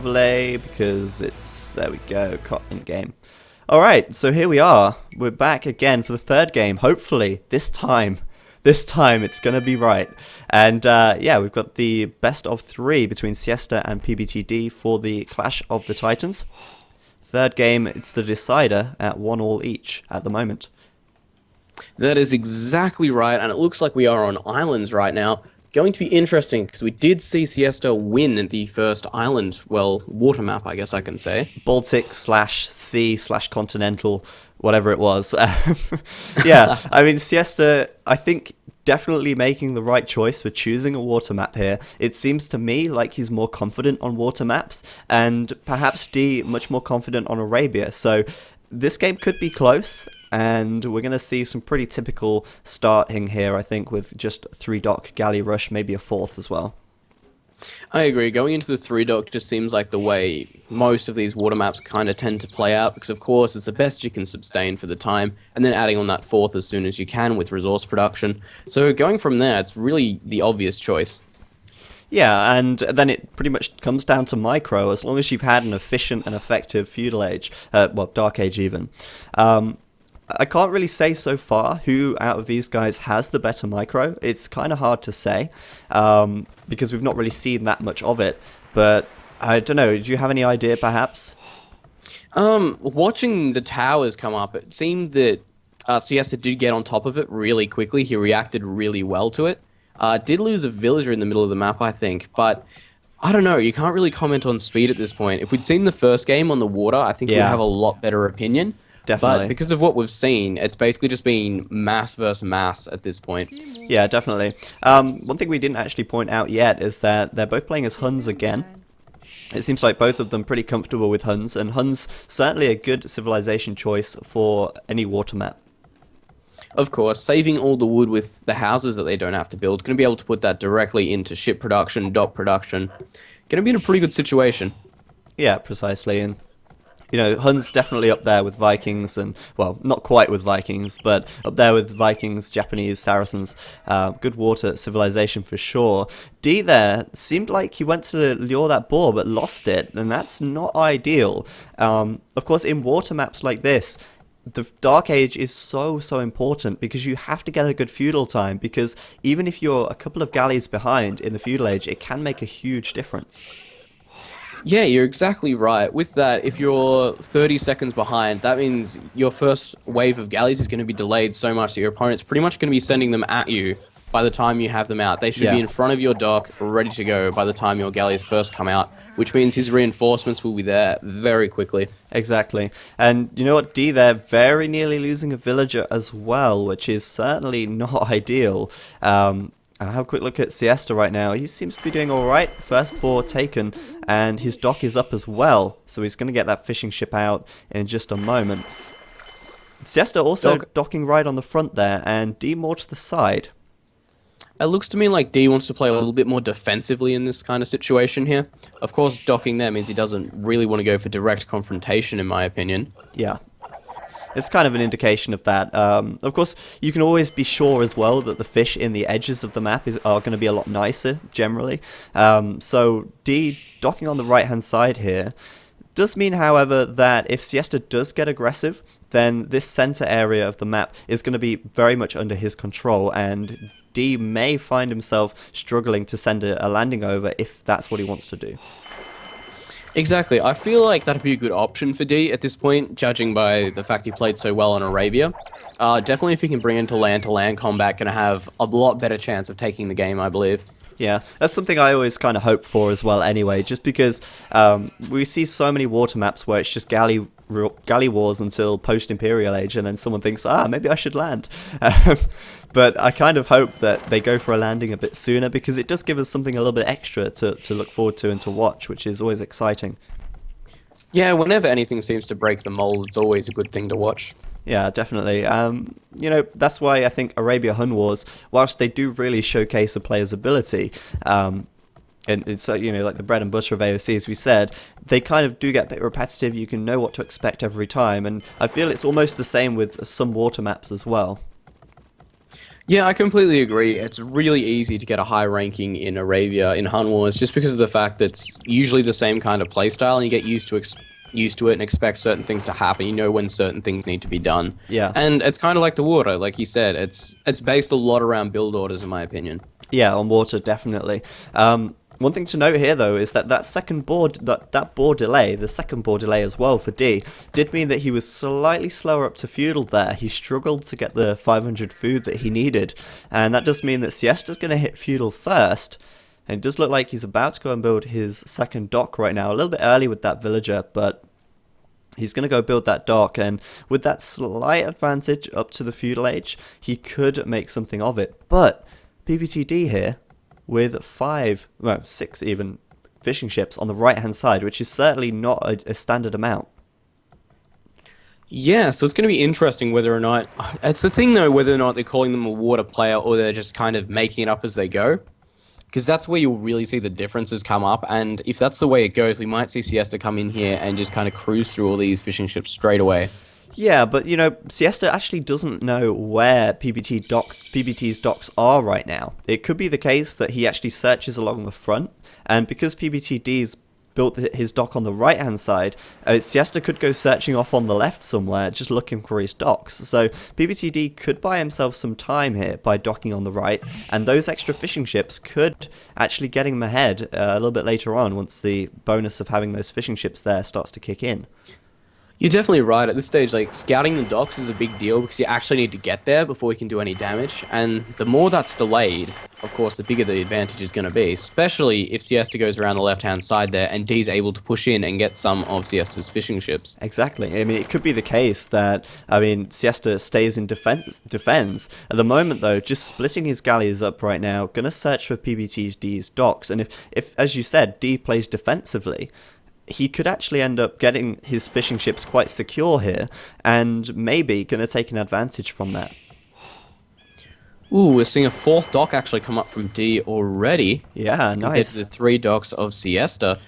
overlay because it's, there we go, CoT in game. Alright, so here we are. We're back again for the third game. Hopefully, this time it's gonna be right. And yeah, we've got the best of 3 between Siesta and PBTD for the Clash of the Titans. Third game, it's the decider at 1-1 each at the moment. That is exactly right, and it looks like we are on islands right now. Going to be interesting, because we did see Siesta win the first island, well, water map, I guess I can say. Baltic/sea/continental, whatever it was. Yeah, I mean, Siesta, I think, definitely making the right choice for choosing a water map here. It seems to me like he's more confident on water maps, and perhaps D much more confident on Arabia. So this game could be close. And we're going to see some pretty typical starting here, I think, with just 3-dock galley rush, maybe a 4th as well. I agree. Going into the 3-dock just seems like the way most of these water maps kind of tend to play out, because of course it's the best you can sustain for the time, and then adding on that 4th as soon as you can with resource production. So going from there, it's really the obvious choice. Yeah, and then it pretty much comes down to micro, as long as you've had an efficient and effective feudal age, well, dark age even. I can't really say so far who out of these guys has the better micro. It's kind of hard to say because we've not really seen that much of it. But I don't know, do you have any idea perhaps? Watching the towers come up, it seemed that Siesta did get on top of it really quickly. He reacted really well to it. Did lose a villager in the middle of the map, I think, but I don't know, you can't really comment on speed at this point. If we'd seen the first game on the water, I think we'd have a lot better opinion. Definitely. But because of what we've seen, it's basically just been mass versus mass at this point. Yeah, definitely. One thing we didn't actually point out yet is that they're both playing as Huns again. It seems like both of them pretty comfortable with Huns, and Huns certainly a good civilization choice for any water map. Of course, saving all the wood with the houses that they don't have to build, going to be able to put that directly into ship production, dock production. Going to be in a pretty good situation. Yeah, precisely, and you know, Huns definitely up there with Vikings, and, well, not quite with Vikings, but up there with Vikings, Japanese, Saracens. Good water civilization for sure. D there seemed like he went to lure that boar, but lost it, and that's not ideal. Of course, in water maps like this, the Dark Age is so important because you have to get a good feudal time, because even if you're a couple of galleys behind in the feudal age, it can make a huge difference. Yeah, you're exactly right. With that, if you're 30 seconds behind, that means your first wave of galleys is going to be delayed so much that your opponent's pretty much going to be sending them at you by the time you have them out. They should be in front of your dock, ready to go by the time your galleys first come out, which means his reinforcements will be there very quickly. Exactly. And you know what, D there, very nearly losing a villager as well, which is certainly not ideal. I'll have a quick look at Siesta right now. He seems to be doing alright. First boar taken, and his dock is up as well, so he's going to get that fishing ship out in just a moment. Siesta also docking right on the front there, and D more to the side. It looks to me like D wants to play a little bit more defensively in this kind of situation here. Of course, docking there means he doesn't really want to go for direct confrontation, in my opinion. Yeah. It's kind of an indication of that. Of course, you can always be sure as well that the fish in the edges of the map are going to be a lot nicer, generally. So D docking on the right-hand side here does mean, however, that if Siesta does get aggressive, then this center area of the map is going to be very much under his control, and D may find himself struggling to send a landing over if that's what he wants to do. Exactly. I feel like that'd be a good option for D at this point, judging by the fact he played so well in Arabia. Definitely if he can bring into land-to-land combat, going to have a lot better chance of taking the game, I believe. Yeah, that's something I always kind of hope for as well anyway, just because we see so many water maps where it's just galley wars until post-Imperial age, and then someone thinks, maybe I should land. But I kind of hope that they go for a landing a bit sooner, because it does give us something a little bit extra to look forward to and to watch, which is always exciting. Yeah, whenever anything seems to break the mold, it's always a good thing to watch. Yeah, definitely. You know, that's why I think Arabia Hun Wars, whilst they do really showcase a player's ability, and it's you know, like the bread and butter of AOC, as we said, they kind of do get a bit repetitive. You can know what to expect every time, and I feel it's almost the same with some water maps as well. Yeah, I completely agree. It's really easy to get a high ranking in Arabia in Hun Wars just because of the fact that it's usually the same kind of playstyle and you get used to it and expect certain things to happen. You know when certain things need to be done. Yeah. And it's kind of like the water, like you said. It's based a lot around build orders in my opinion. Yeah, on water, definitely. One thing to note here, though, is that that second board, that board delay, the second board delay as well for D, did mean that he was slightly slower up to feudal there. He struggled to get the 500 food that he needed, and that does mean that Siesta's going to hit feudal first. And it does look like he's about to go and build his second dock right now, a little bit early with that villager, but he's going to go build that dock, and with that slight advantage up to the feudal age, he could make something of it. But PBTD here, with 6 even, fishing ships on the right-hand side, which is certainly not a standard amount. Yeah, so it's going to be interesting whether or not... It's the thing, though, whether or not they're calling them a water player or they're just kind of making it up as they go. Because that's where you'll really see the differences come up, and if that's the way it goes, we might see S1iesta come in here and just kind of cruise through all these fishing ships straight away. Yeah, but you know, S1iesta actually doesn't know where PBT's docks are right now. It could be the case that he actually searches along the front, and because PBTD's built his dock on the right-hand side, S1iesta could go searching off on the left somewhere, just looking for his docks. So PBTD could buy himself some time here by docking on the right, and those extra fishing ships could actually get him ahead a little bit later on once the bonus of having those fishing ships there starts to kick in. You're definitely right. At this stage, like, scouting the docks is a big deal because you actually need to get there before you can do any damage. And the more that's delayed, of course, the bigger the advantage is going to be, especially if S1iesta goes around the left-hand side there and D's able to push in and get some of S1iesta's fishing ships. Exactly. I mean, it could be the case that, S1iesta stays in defense. At the moment, though, just splitting his galleys up right now, going to search for PBTD's docks. And if, as you said, D plays defensively, he could actually end up getting his fishing ships quite secure here, and maybe going to take an advantage from that. Ooh, we're seeing a fourth dock actually come up from D already. Yeah, compared nice. to the 3 docks of S1iesta.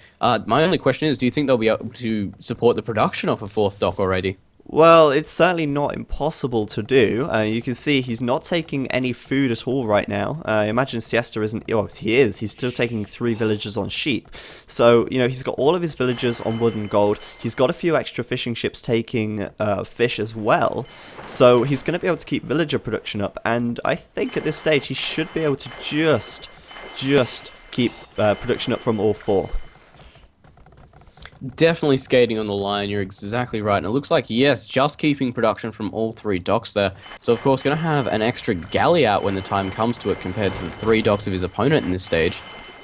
My only question is, do you think they'll be able to support the production of a fourth dock already? Well, it's certainly not impossible to do. You can see he's not taking any food at all right now. I imagine S1iesta isn't... Oh, he is. He's still taking 3 villagers on sheep. So, you know, he's got all of his villagers on wood and gold. He's got a few extra fishing ships taking fish as well. So he's going to be able to keep villager production up. And I think at this stage he should be able to just keep production up from all 4. Definitely skating on the line, you're exactly right. And it looks like, yes, just keeping production from all 3 docks there. So, of course, going to have an extra galley out when the time comes to it compared to the 3 docks of his opponent in this stage.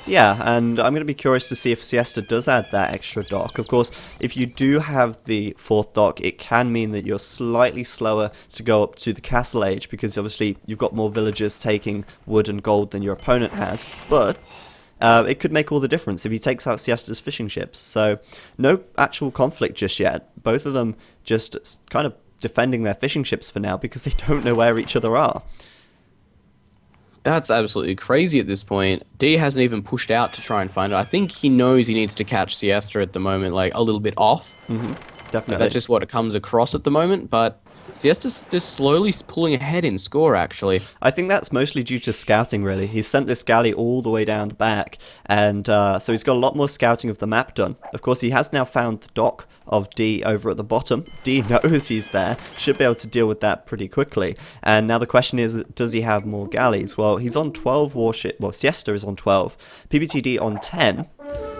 Yeah, and I'm going to be curious to see if S1iesta does add that extra dock. Of course, if you do have the 4th dock, it can mean that you're slightly slower to go up to the castle age, because obviously you've got more villagers taking wood and gold than your opponent has, but... it could make all the difference if he takes out S1iesta's fishing ships. So, no actual conflict just yet. Both of them just kind of defending their fishing ships for now because they don't know where each other are. That's absolutely crazy at this point. D hasn't even pushed out to try and find it. I think he knows he needs to catch S1iesta at the moment, like, a little bit off. Definitely. That's just what it comes across at the moment, but... S1iesta's just slowly pulling ahead in score, actually. I think that's mostly due to scouting, really. He's sent this galley all the way down the back, and so he's got a lot more scouting of the map done. Of course, he has now found the dock of D over at the bottom. D knows he's there, should be able to deal with that pretty quickly. And now the question is, does he have more galleys? Well, he's on 12 warships. Well, S1iesta is on 12. PBTD on 10.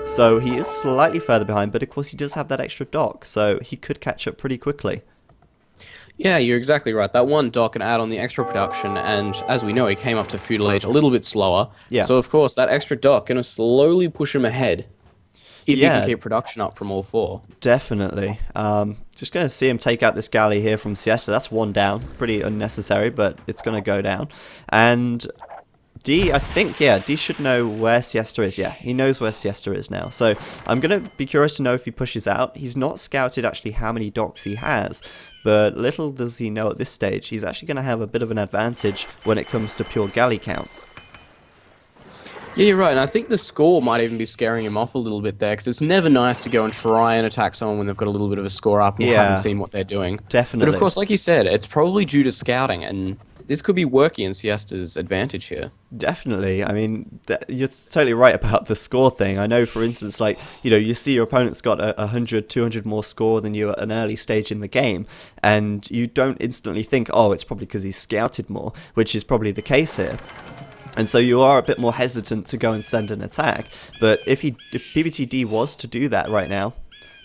So he is slightly further behind, but of course he does have that extra dock, so he could catch up pretty quickly. Yeah, you're exactly right. That one dock can add on the extra production, and as we know, he came up to feudal age a little bit slower. Yeah. So, of course, that extra dock going to slowly push him ahead if he can keep production up from all 4. Definitely. Just going to see him take out this galley here from S1iesta. That's 1 down. Pretty unnecessary, but it's going to go down. And D, I think, yeah, D should know where S1iesta is. Yeah, he knows where S1iesta is now. So I'm going to be curious to know if he pushes out. He's not scouted actually how many docks he has, but little does he know at this stage, he's actually going to have a bit of an advantage when it comes to pure galley count. Yeah, you're right, and I think the score might even be scaring him off a little bit there, because it's never nice to go and try and attack someone when they've got a little bit of a score up and you haven't seen what they're doing. Definitely. But of course, like you said, it's probably due to scouting, and this could be working in Siesta's advantage here. Definitely. I mean, you're totally right about the score thing. I know, for instance, like, you see your opponent's got 100, 200 more score than you at an early stage in the game, and you don't instantly think, oh, it's probably because he's scouted more, which is probably the case here. And so you are a bit more hesitant to go and send an attack. But if PBTD was to do that right now,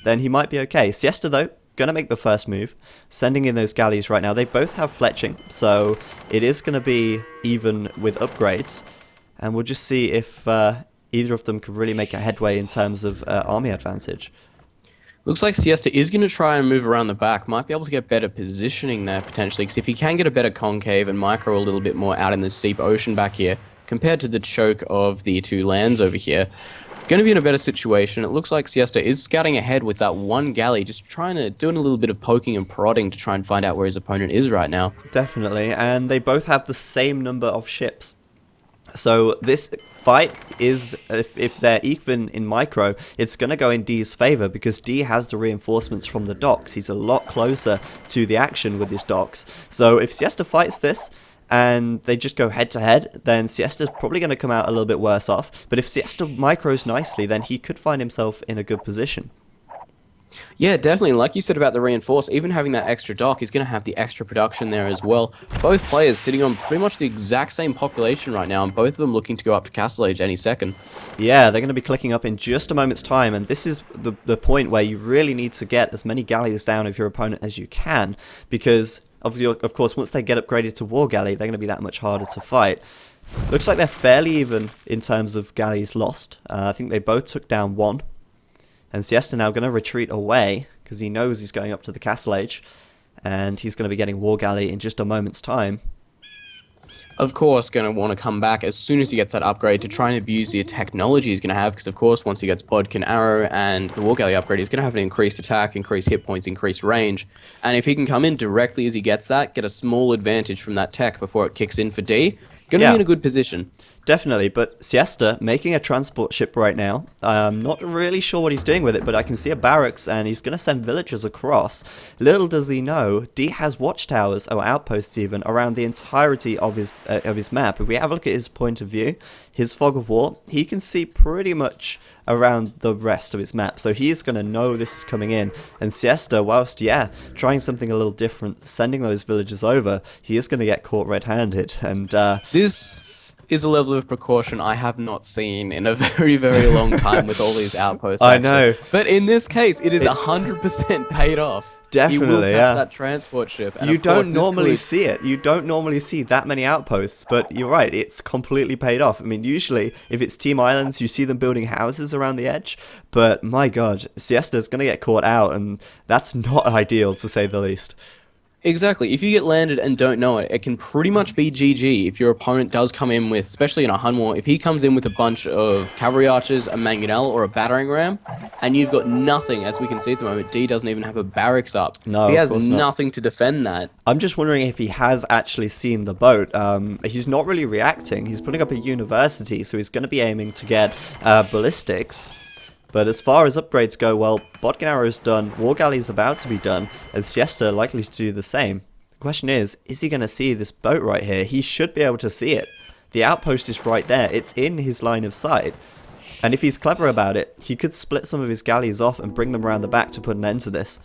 then he might be okay. Siesta, though, going to make the first move, sending in those galleys right now. They both have fletching, so it is going to be even with upgrades. And we'll just see if either of them can really make a headway in terms of army advantage. Looks like Siesta is going to try and move around the back. Might be able to get better positioning there, potentially, because if he can get a better concave and micro a little bit more out in the steep ocean back here, compared to the choke of the two lands over here, going to be in a better situation. It looks like Siesta is scouting ahead with that one galley, just doing a little bit of poking and prodding to try and find out where his opponent is right now. Definitely, and they both have the same number of ships. So this fight is, if they're even in micro, it's going to go in D's favor because D has the reinforcements from the docks. He's a lot closer to the action with his docks. So if Siesta fights this and they just go head to head, then Siesta's probably going to come out a little bit worse off. But if Siesta micros nicely, then he could find himself in a good position. Yeah, definitely. Like you said about the reinforce, even having that extra dock, he's going to have the extra production there as well. Both players sitting on pretty much the exact same population right now, and both of them looking to go up to Castle Age any second. Yeah, they're going to be clicking up in just a moment's time, and this is the point where you really need to get as many galleys down of your opponent as you can, because of course, once they get upgraded to War Galley, they're going to be that much harder to fight. Looks like they're fairly even in terms of galleys lost. I think they both took down one. And Siesta now going to retreat away because he knows he's going up to the Castle Age, and he's going to be getting War Galley in just a moment's time. Of course, going to want to come back as soon as he gets that upgrade to try and abuse the technology he's going to have, because of course once he gets Bodkin Arrow and the War Galley upgrade, he's going to have an increased attack, increased hit points, increased range. And if he can come in directly as he gets that, get a small advantage from that tech before it kicks in for D, going to be in a good position. Definitely, but Siesta making a transport ship right now. I'm not really sure what he's doing with it, but I can see a barracks and he's going to send villagers across. Little does he know, D has watchtowers, or outposts even, around the entirety of his map. If we have a look at his point of view, his fog of war, he can see pretty much around the rest of his map. So he's going to know this is coming in. And Siesta, whilst, trying something a little different, sending those villagers over, he is going to get caught red-handed. And this is a level of precaution I have not seen in a very, very long time with all these outposts. I know. But in this case, it is 100% paid off. Definitely, he will catch that transport ship. And you don't normally see it. You don't normally see that many outposts, but you're right, it's completely paid off. I mean, usually, if it's Team Islands, you see them building houses around the edge, but my god, Siesta's going to get caught out, and that's not ideal, to say the least. Exactly. If you get landed and don't know it, it can pretty much be GG if your opponent does come in with, especially in a Hun War, if he comes in with a bunch of cavalry archers, a mangonel, or a battering ram, and you've got nothing, as we can see at the moment, D doesn't even have a barracks up. No, he has nothing to defend that. I'm just wondering if he has actually seen the boat. He's not really reacting. He's putting up a university, so he's going to be aiming to get ballistics. But as far as upgrades go, well, Bodkin Arrow's done, War Galley's about to be done, and Siesta likely to do the same. The question is he going to see this boat right here? He should be able to see it. The outpost is right there. It's in his line of sight. And if he's clever about it, he could split some of his galleys off and bring them around the back to put an end to this.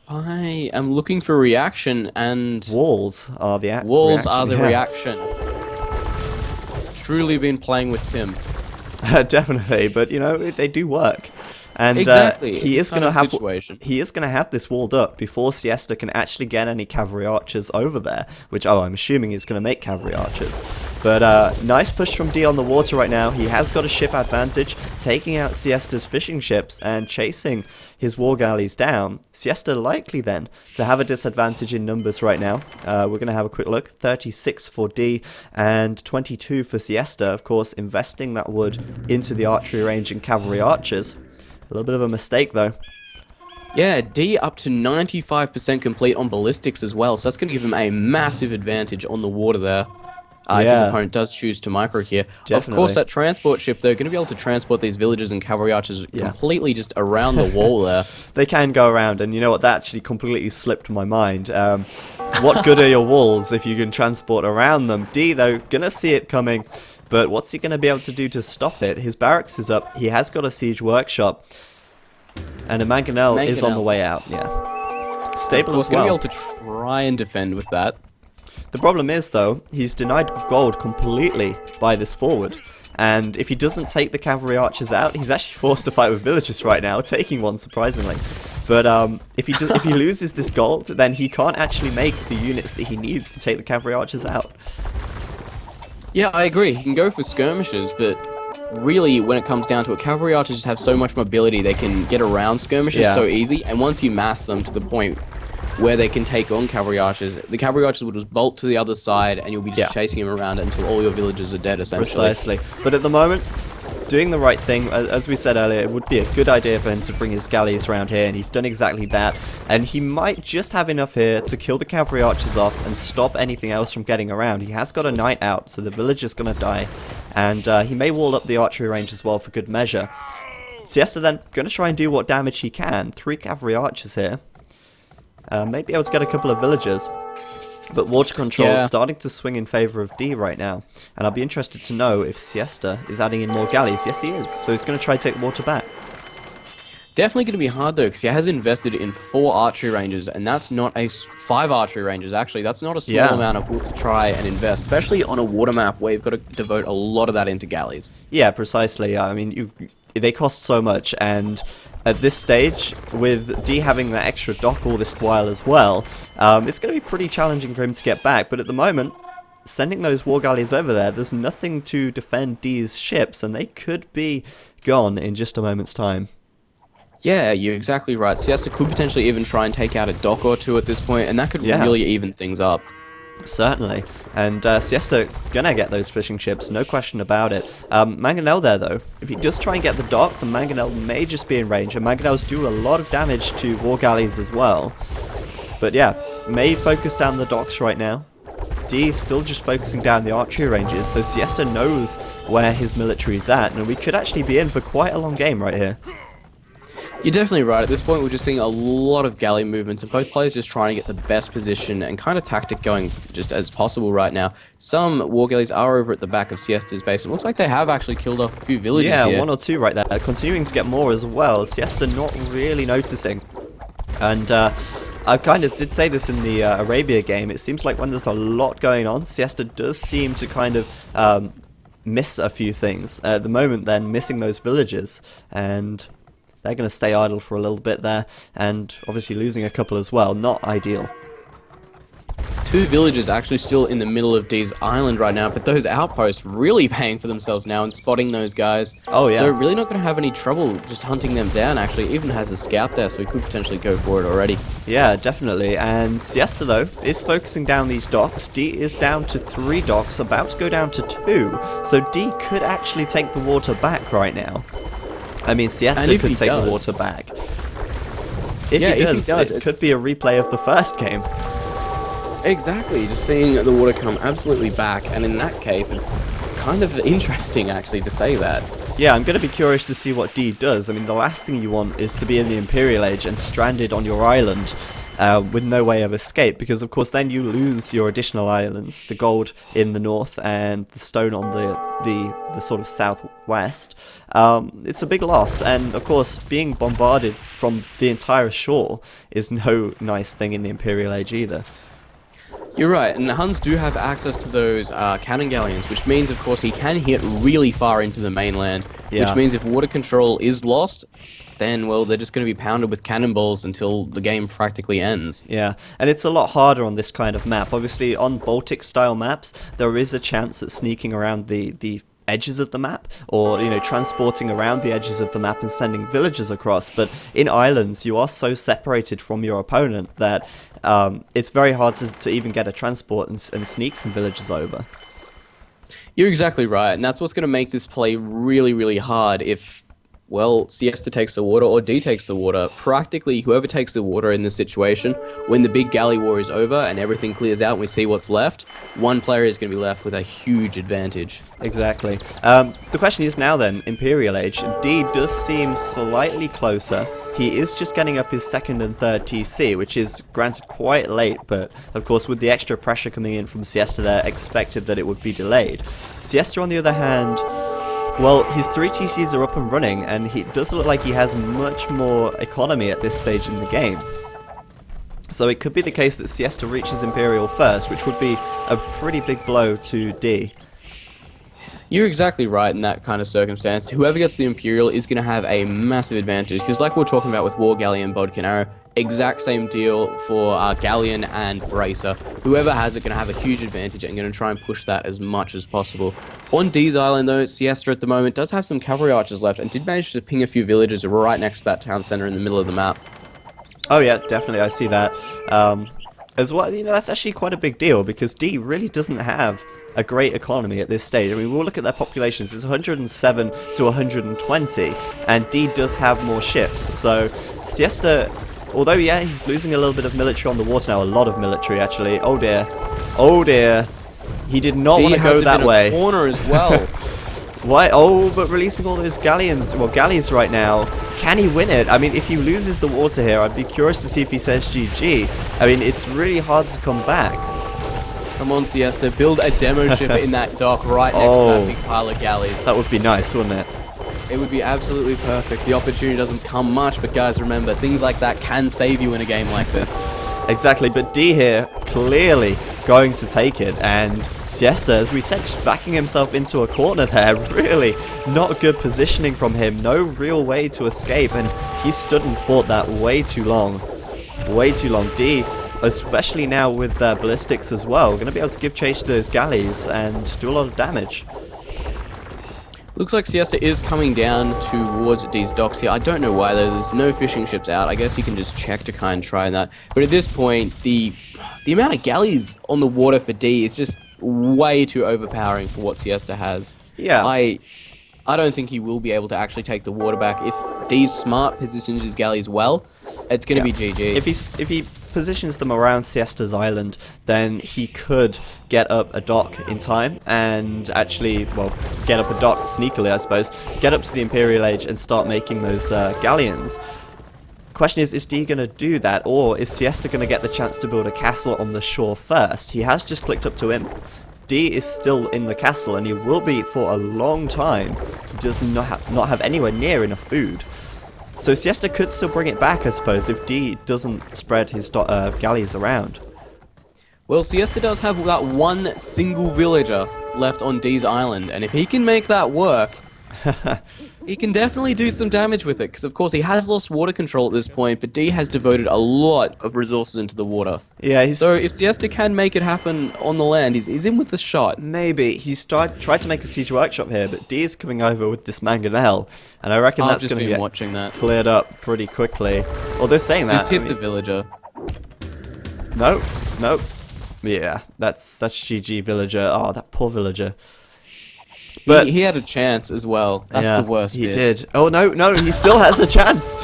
I am looking for reaction, and Walls are the reaction. Truly been playing with Tim. Definitely, but they do work. And exactly. he is going to have this walled up before Siesta can actually get any cavalry archers over there, which I'm assuming he's going to make cavalry archers. But nice push from D on the water right now. He has got a ship advantage, taking out Siesta's fishing ships and chasing his war galleys down. Siesta likely then to have a disadvantage in numbers right now. We're going to have a quick look. 36 for D and 22 for Siesta. Of course, investing that wood into the archery range and cavalry archers. A little bit of a mistake, though. Yeah, D up to 95% complete on ballistics as well, so that's going to give him a massive advantage on the water there. if his Yeah. opponent does choose to micro here. Of Definitely. course, that transport ship, they're going to be able to transport these villagers and cavalry archers Yeah. completely just around the wall there. They can go around, and you know what? That actually completely slipped my mind. What good are your walls if you can transport around them? D, though, gonna see it coming, but what's he gonna be able to do to stop it? His barracks is up. He has got a siege workshop, and a mangonel is on the way out. Yeah, stable Of course, as well. going to be able to try and defend with that. The problem is, though, he's denied gold completely by this forward. And if he doesn't take the cavalry archers out, he's actually forced to fight with villagers right now, taking one surprisingly. But if he loses this gold, then he can't actually make the units that he needs to take the cavalry archers out. Yeah, I agree. He can go for skirmishes, but really, when it comes down to it, cavalry archers just have so much mobility. They can get around skirmishes Yeah. so easy, and once you mass them to the point where they can take on cavalry archers, the cavalry archers will just bolt to the other side, and you'll be just chasing him around until all your villagers are dead, essentially. Precisely. But at the moment, doing the right thing, as we said earlier, it would be a good idea for him to bring his galleys around here, and he's done exactly that. And he might just have enough here to kill the cavalry archers off and stop anything else from getting around. He has got a knight out, so the villager's going to die. And he may wall up the archery range as well for good measure. Siesta then going to try and do what damage he can. 3 cavalry archers here. May be able to get a couple of villagers. But water control is starting to swing in favour of D right now. And I'll be interested to know if Siesta is adding in more galleys. Yes, he is. So he's going to try to take water back. Definitely going to be hard, though, because he has invested in 4 archery ranges, and that's not 5 archery ranges, actually. That's not a small amount of wood to try and invest, especially on a water map where you've got to devote a lot of that into galleys. Yeah, precisely. I mean, they cost so much, and at this stage, with D having that extra dock all this while as well, it's going to be pretty challenging for him to get back. But at the moment, sending those war galleys over there, there's nothing to defend D's ships, and they could be gone in just a moment's time. Yeah, you're exactly right. Siesta could potentially even try and take out a dock or 2 at this point, and that could really even things up. Certainly, and Siesta gonna get those fishing ships, no question about it. Mangonel there though, if he does try and get the dock, the Mangonel may just be in range, and Mangonels do a lot of damage to war galleys as well. But yeah, may focus down the docks right now. D is still just focusing down the archery ranges, so Siesta knows where his military is at, and we could actually be in for quite a long game right here. You're definitely right. At this point, we're just seeing a lot of galley movements, and both players just trying to get the best position and kind of tactic going just as possible right now. Some war galleys are over at the back of Siesta's base. It looks like they have actually killed off a few villages here. Yeah, 1 or 2 right there. Continuing to get more as well. Siesta not really noticing. And I kind of did say this in the Arabia game. It seems like when there's a lot going on, Siesta does seem to kind of miss a few things. At the moment, then, missing those villages, and they're going to stay idle for a little bit there, and obviously losing a couple as well. Not ideal. 2 villages actually still in the middle of D's island right now, but those outposts really paying for themselves now and spotting those guys. Oh yeah. So really not going to have any trouble just hunting them down, actually. Even has a scout there, so he could potentially go for it already. Yeah, definitely. And Siesta, though, is focusing down these docks. D is down to 3 docks, about to go down to 2. So D could actually take the water back right now. I mean, Siesta could take the water back. If he does, it could be a replay of the first game. Exactly, just seeing the water come absolutely back, and in that case, it's kind of interesting, actually, to say that. Yeah, I'm going to be curious to see what D does. I mean, the last thing you want is to be in the Imperial Age and stranded on your island with no way of escape, because of course then you lose your additional islands, the gold in the north and the stone on the sort of southwest. It's a big loss, and of course being bombarded from the entire shore is no nice thing in the Imperial Age either. You're right, and the Huns do have access to those cannon galleons, which means, of course, he can hit really far into the mainland, which means if water control is lost, then, well, they're just going to be pounded with cannonballs until the game practically ends. Yeah, and it's a lot harder on this kind of map. Obviously, on Baltic-style maps, there is a chance at sneaking around the edges of the map, or, you know, transporting around the edges of the map and sending villagers across. But in islands, you are so separated from your opponent that it's very hard to even get a transport and sneak some villagers over. You're exactly right, and that's what's going to make this play really, really hard if Well, Siesta takes the water or D takes the water. Practically, whoever takes the water in this situation, when the big galley war is over and everything clears out and we see what's left, one player is going to be left with a huge advantage. Exactly. The question is now then, Imperial Age, D does seem slightly closer. He is just getting up his second and third TC, which is granted quite late, but of course with the extra pressure coming in from Siesta, they're expected that it would be delayed. Siesta, on the other hand, well, his 3 TCs are up and running, and he does look like he has much more economy at this stage in the game. So it could be the case that Siesta reaches Imperial first, which would be a pretty big blow to D. You're exactly right in that kind of circumstance. Whoever gets the Imperial is going to have a massive advantage, because like we were talking about with War Galleon, Bodkin Arrow, exact same deal for Galleon and Bracer. Whoever has it going to have a huge advantage and going to try and push that as much as possible. On D's Island though, Siesta at the moment does have some cavalry archers left and did manage to ping a few villages right next to that town center in the middle of the map. Oh yeah, definitely, I see that. As well, you know, that's actually quite a big deal, because D really doesn't have a great economy at this stage. I mean, we'll look at their populations. It's 107 to 120, and D does have more ships. So Siesta, although yeah, he's losing a little bit of military on the water now, a lot of military actually. Oh dear, oh dear. He did not want to go that way. Corner as well. Why? Oh, but releasing all those galleons, well, galleys right now. Can he win it? I mean, if he loses the water here, I'd be curious to see if he says GG. I mean, it's really hard to come back. Come on, Siesta, build a demo ship in that dock right next to that big pile of galleys. That would be nice, wouldn't it? It would be absolutely perfect. The opportunity doesn't come much, but guys, remember, things like that can save you in a game like this. Exactly, but D here, clearly going to take it, and Siesta, as we said, just backing himself into a corner there. Really not good positioning from him, no real way to escape, and he stood and fought that way too long. Way too long. D, especially now with ballistics as well, going to be able to give chase to those galleys and do a lot of damage. Looks like Siesta is coming down towards D's docks here. I don't know why though, there's no fishing ships out. I guess you can just check to kind of try that. But at this point, the amount of galleys on the water for D is just way too overpowering for what Siesta has. Yeah. I don't think he will be able to actually take the water back. If D's smart, positions his galleys well, it's going to be GG. If he positions them around Siesta's island, then he could get up a dock in time and actually, well, get up a dock sneakily, I suppose, get up to the Imperial Age and start making those galleons. Question is D going to do that, or is Siesta going to get the chance to build a castle on the shore first? He has just clicked up to Imp. D is still in the castle, and he will be for a long time. He does not have anywhere near enough food. So Siesta could still bring it back, I suppose, if D doesn't spread his galleys around. Well, Siesta does have that one single villager left on D's island, and if he can make that work, he can definitely do some damage with it, because of course he has lost water control at this point, but D has devoted a lot of resources into the water. Yeah, so if Siesta can make it happen on the land, he's in with the shot. Maybe. He's tried to make a siege workshop here, but D is coming over with this mangonel, and I reckon that's going to get watching that. Cleared up pretty quickly. Although saying that, just hit the villager. No. Yeah, that's GG villager. Oh, that poor villager. But he had a chance as well. That's the worst bit. He did. Oh, no, he still has a chance.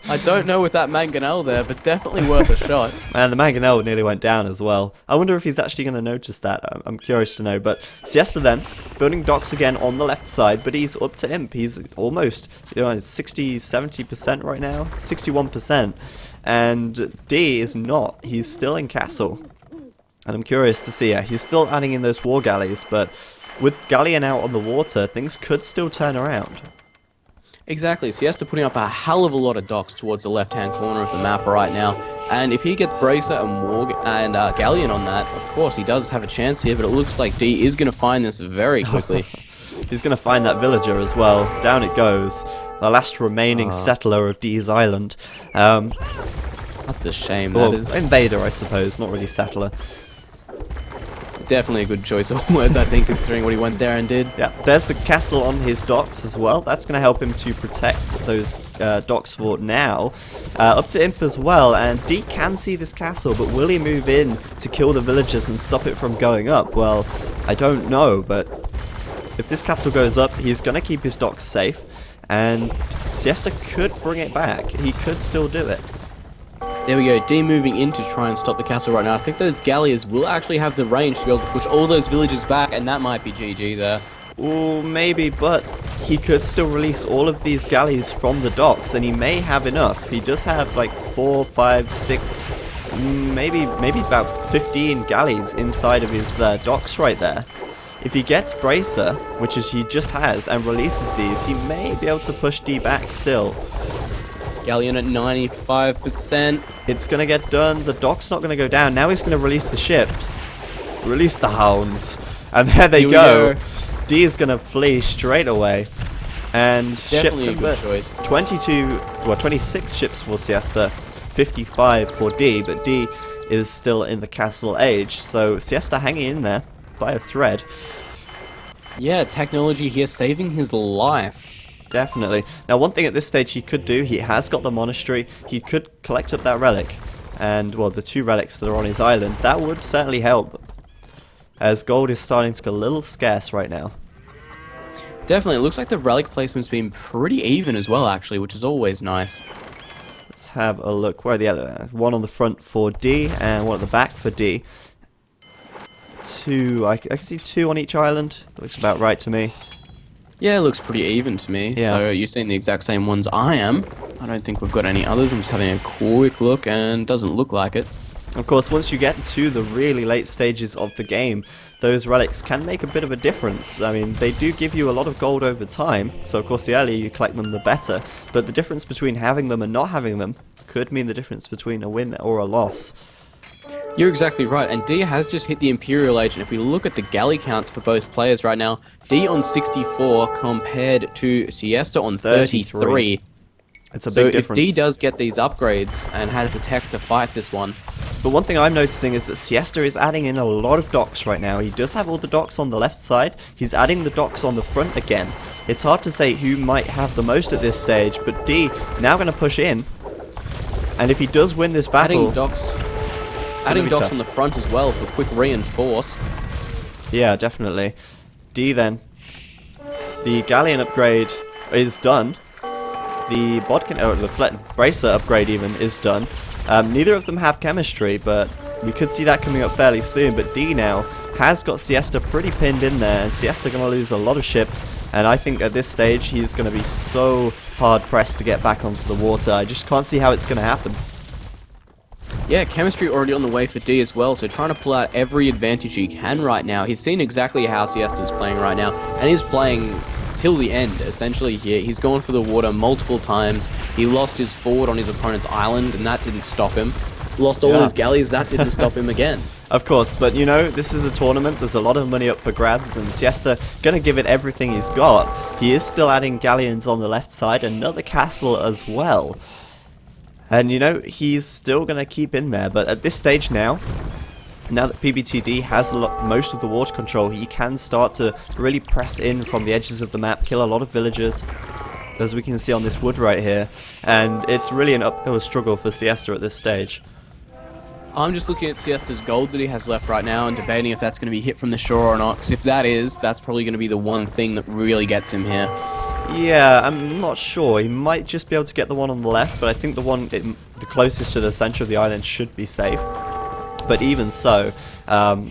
I don't know with that mangonel there, but definitely worth a shot. Man, the mangonel nearly went down as well. I wonder if he's actually going to notice that. I'm curious to know. But Siesta then, building docks again on the left side, but he's up to Imp. He's almost 60-70% right now. 61%. And D is not. He's still in castle. And I'm curious to see. He's still adding in those war galleys, but with Galleon out on the water, things could still turn around. Exactly. Siesta putting up a hell of a lot of docks towards the left-hand corner of the map right now. And if he gets Bracer and Galleon on that, of course, he does have a chance here, but it looks like D is going to find this very quickly. He's going to find that villager as well. Down it goes. The last remaining settler of D's island. That's a shame, that is. Invader, I suppose, not really settler. Definitely a good choice of words, I think, considering what he went there and did. Yeah, there's the castle on his docks as well. That's going to help him to protect those docks for now. Up to Imp as well, and D can see this castle, but will he move in to kill the villagers and stop it from going up? Well, I don't know, but if this castle goes up, he's going to keep his docks safe. and Siesta could bring it back. He could still do it. There we go, D moving in to try and stop the castle right now. I think those galleys will actually have the range to be able to push all those villagers back, and that might be GG there. Ooh, maybe, but he could still release all of these galleys from the docks, and he may have enough. He does have like 4, 5, 6, maybe about 15 galleys inside of his docks right there. If he gets Bracer, which is he just has, and releases these, he may be able to push D back still. Galleon at 95%. It's going to get done. The dock's not going to go down. Now he's going to release the ships. Release the hounds. And there they go. D is going to flee straight away. And definitely ship a good choice. 26 ships for Siesta, 55 for D, but D is still in the castle age. So Siesta hanging in there by a thread. Yeah, technology here saving his life. Definitely. Now, one thing at this stage he could do, he has got the monastery, he could collect up that relic, and, well, the 2 relics that are on his island. That would certainly help, as gold is starting to get a little scarce right now. Definitely, it looks like the relic placement's been pretty even as well, actually, which is always nice. Let's have a look. Where are the other? One on the front for D, and one at the back for D. 2, I can see 2 on each island. Looks about right to me. Yeah, it looks pretty even to me. Yeah. So you're seeing the exact same ones I am. I don't think we've got any others. I'm just having a quick look, and doesn't look like it. Of course, once you get to the really late stages of the game, those relics can make a bit of a difference. I mean, they do give you a lot of gold over time, so of course the earlier you collect them, the better. But the difference between having them and not having them could mean the difference between a win or a loss. You're exactly right, and D has just hit the Imperial age, and if we look at the galley counts for both players right now, D on 64 compared to Siesta on 33. It's a big difference. So if D does get these upgrades and has the tech to fight this one. But one thing I'm noticing is that Siesta is adding in a lot of docks right now. He does have all the docks on the left side. He's adding the docks on the front again. It's hard to say who might have the most at this stage, but D now going to push in. And if he does win this battle... Adding docks on the front as well for quick reinforce. Yeah, definitely. D then. The galleon upgrade is done. The bodkin, the flat bracer upgrade even is done. Neither of them have chemistry, but we could see that coming up fairly soon. But D now has got Siesta pretty pinned in there, and Siesta going to lose a lot of ships. And I think at this stage he's going to be so hard pressed to get back onto the water. I just can't see how it's going to happen. Yeah, chemistry already on the way for D as well, so trying to pull out every advantage he can right now. He's seen exactly how Siesta's playing right now, and he's playing till the end, essentially here. He's gone for the water multiple times. He lost his forward on his opponent's island, and that didn't stop him. Lost all his galleys, that didn't stop him again. Of course, but you know, this is a tournament, there's a lot of money up for grabs, and Siesta gonna give it everything he's got. He is still adding galleons on the left side, another castle as well. And you know, he's still going to keep in there, but at this stage now that PBTD has most of the water control, he can start to really press in from the edges of the map, kill a lot of villagers, as we can see on this wood right here, and it's really an uphill struggle for Siesta at this stage. I'm just looking at Siesta's gold that he has left right now and debating if that's going to be hit from the shore or not, because if that is, that's probably going to be the one thing that really gets him here. Yeah, I'm not sure. He might just be able to get the one on the left, but I think the one the closest to the center of the island should be safe. But even so,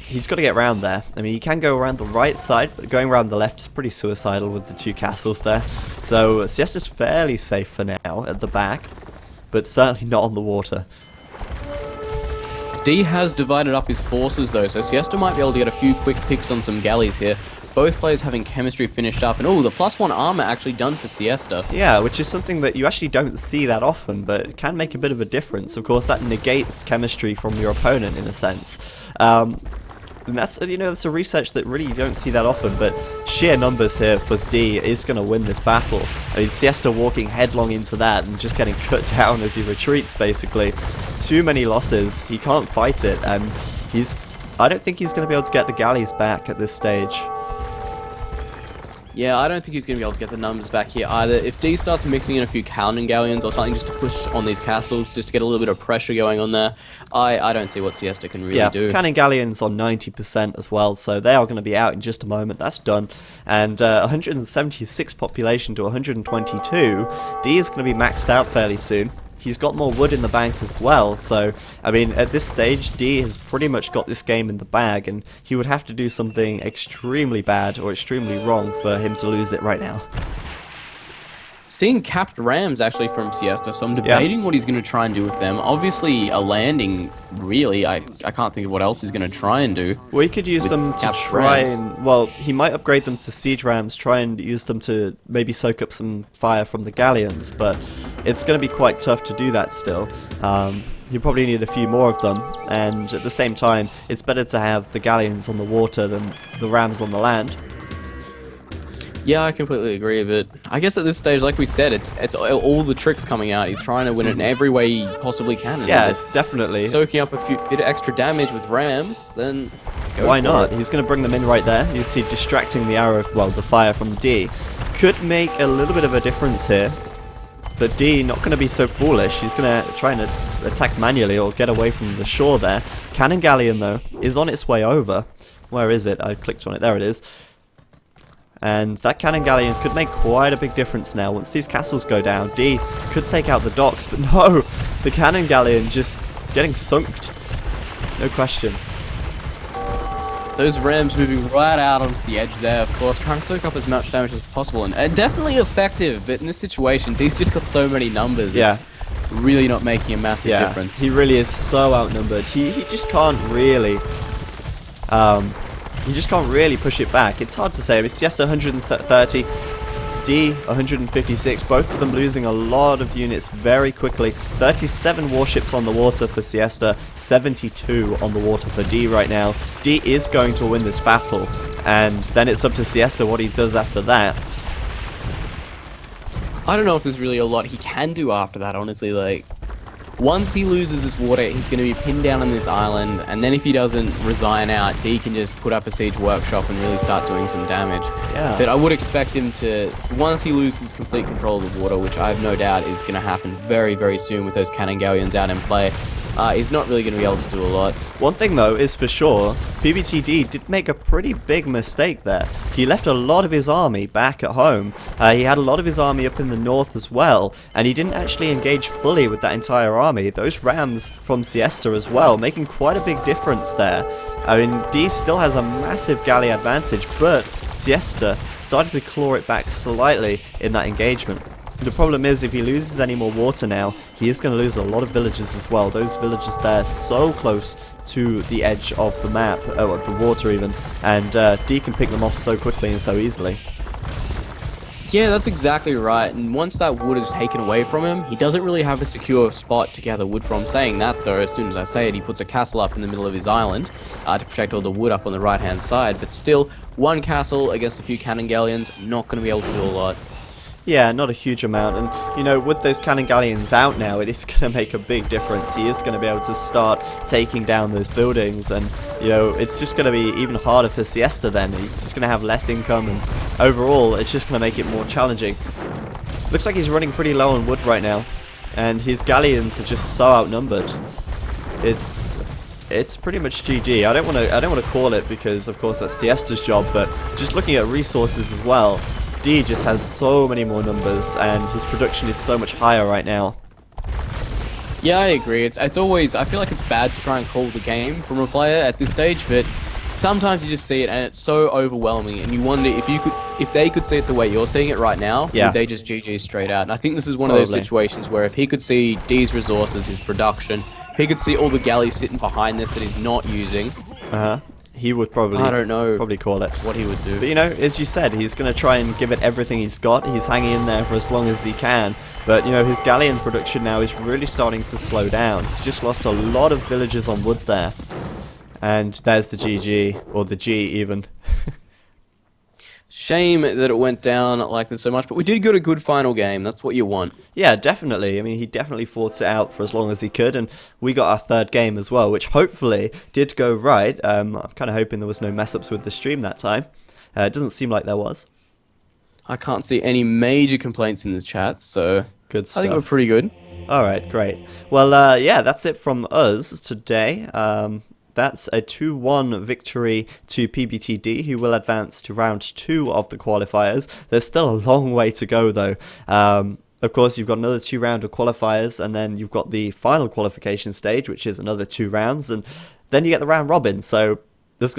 he's got to get around there. I mean, he can go around the right side, but going around the left is pretty suicidal with the 2 castles there. So Siesta's fairly safe for now at the back, but certainly not on the water. D has divided up his forces though, so Siesta might be able to get a few quick picks on some galleys here. Both players having chemistry finished up, and oh, the +1 armor actually done for Siesta. Yeah, which is something that you actually don't see that often, but it can make a bit of a difference. Of course, that negates chemistry from your opponent in a sense. And that's, you know, that's a research that really you don't see that often, but sheer numbers here for D is going to win this battle. I mean, Siesta walking headlong into that and just getting cut down as he retreats, basically. Too many losses, he can't fight it, and I don't think he's going to be able to get the galleys back at this stage. Yeah, I don't think he's going to be able to get the numbers back here either. If D starts mixing in a few cannon galleons or something just to push on these castles, just to get a little bit of pressure going on there, I don't see what Siesta can really do. Cannon galleons on 90% as well, so they are going to be out in just a moment. That's done. And 176 population to 122. D is going to be maxed out fairly soon. He's got more wood in the bank as well, so, I mean, at this stage, D has pretty much got this game in the bag, and he would have to do something extremely bad or extremely wrong for him to lose it right now. Seeing capped rams actually from Siesta, so I'm debating what he's going to try and do with them. Obviously, a landing, really, I can't think of what else he's going to try and do. Well, he could use them to try and, well, he might upgrade them to siege rams, try and use them to maybe soak up some fire from the galleons, but it's going to be quite tough to do that still. You probably need a few more of them, and at the same time, it's better to have the galleons on the water than the rams on the land. Yeah, I completely agree, but I guess at this stage, like we said, it's all the tricks coming out. He's trying to win it in every way he possibly can. And Yeah, definitely. soaking up a bit of extra damage with rams, then go Why for not? it. He's going to bring them in right there. You see distracting the arrow, well, the fire from D. Could make a little bit of a difference here. But D not going to be so foolish. He's going to try and attack manually or get away from the shore there. Cannon Galleon, though, is on its way over. Where is it? I clicked on it. There it is. And that Cannon Galleon could make quite a big difference now. Once these castles go down, D could take out the docks. But no! The Cannon Galleon just getting sunked. No question. Those rams moving right out onto the edge there, of course, trying to soak up as much damage as possible. And definitely effective, but in this situation, D's just got so many numbers. Yeah. It's really not making a massive Yeah, difference. he really is so outnumbered. He just can't really... He just can't really push it back. It's hard to say. It's Siesta 130, D 156, both of them losing a lot of units very quickly. 37 warships on the water for Siesta, 72 on the water for D right now. D is going to win this battle, and then it's up to Siesta what he does after that. I don't know if there's really a lot he can do after that, honestly. Like, once he loses his water, he's going to be pinned down on this island, and then if he doesn't resign out, D can just put up a siege workshop and really start doing some damage. Yeah. But I would expect him to, once he loses complete control of the water, which I have no doubt is going to happen very, very soon with those cannon galleons out in play, he's not really going to be able to do a lot. One thing though is for sure, PBTD did make a pretty big mistake there. He left a lot of his army back at home. He had a lot of his army up in the north as well, and he didn't actually engage fully with that entire army. Those rams from Siesta as well, making quite a big difference there. I mean, D still has a massive galley advantage, but Siesta started to claw it back slightly in that engagement. The problem is, if he loses any more water now, he is going to lose a lot of villages as well. Those villages there so close to the edge of the map, of the water even, and D can pick them off so quickly and so easily. Yeah, that's exactly right, and once that wood is taken away from him, he doesn't really have a secure spot to gather wood from. Saying that though, as soon as I say it, he puts a castle up in the middle of his island to protect all the wood up on the right hand side, but still, one castle against a few cannon galleons, not going to be able to do a lot. Yeah, not a huge amount, and you know, with those cannon galleons out now, it is going to make a big difference. He is going to be able to start taking down those buildings, and you know, it's just going to be even harder for Siesta then. He's just going to have less income, and overall, it's just going to make it more challenging. Looks like he's running pretty low on wood right now, and his galleons are just so outnumbered. It's pretty much GG. I don't want to call it because, of course, that's Siesta's job, but just looking at resources as well. D just has so many more numbers, and his production is so much higher right now. Yeah, I agree. It's always, I feel like it's bad to try and call the game from a player at this stage, but sometimes you just see it and it's so overwhelming, and you wonder if they could see it the way you're seeing it right now, yeah, would they just GG straight out? And I think this is one of those situations where if he could see D's resources, his production, if he could see all the galleys sitting behind this that he's not using, he would probably, I don't know, probably call it. What he would do. But you know, as you said, he's going to try and give it everything he's got. He's hanging in there for as long as he can. But you know, his galleon production now is really starting to slow down. He's just lost a lot of villages on wood there. And there's the GG, or the G even. Shame that it went down like this so much, but we did get a good final game. That's what you want. Yeah, definitely. I mean, he definitely fought it out for as long as he could, and we got our third game as well, which hopefully did go right. I'm kind of hoping there was no mess-ups with the stream that time. It doesn't seem like there was. I can't see any major complaints in the chat, so Good I think we're stuff. pretty good. All right, great. Well, yeah, that's it from us today. That's a 2-1 victory to PBTD, who will advance to round 2 of the qualifiers. There's still a long way to go, though. Of course, you've got another 2 round of qualifiers, and then you've got the final qualification stage, which is another 2 rounds, and then you get the round robin. So there's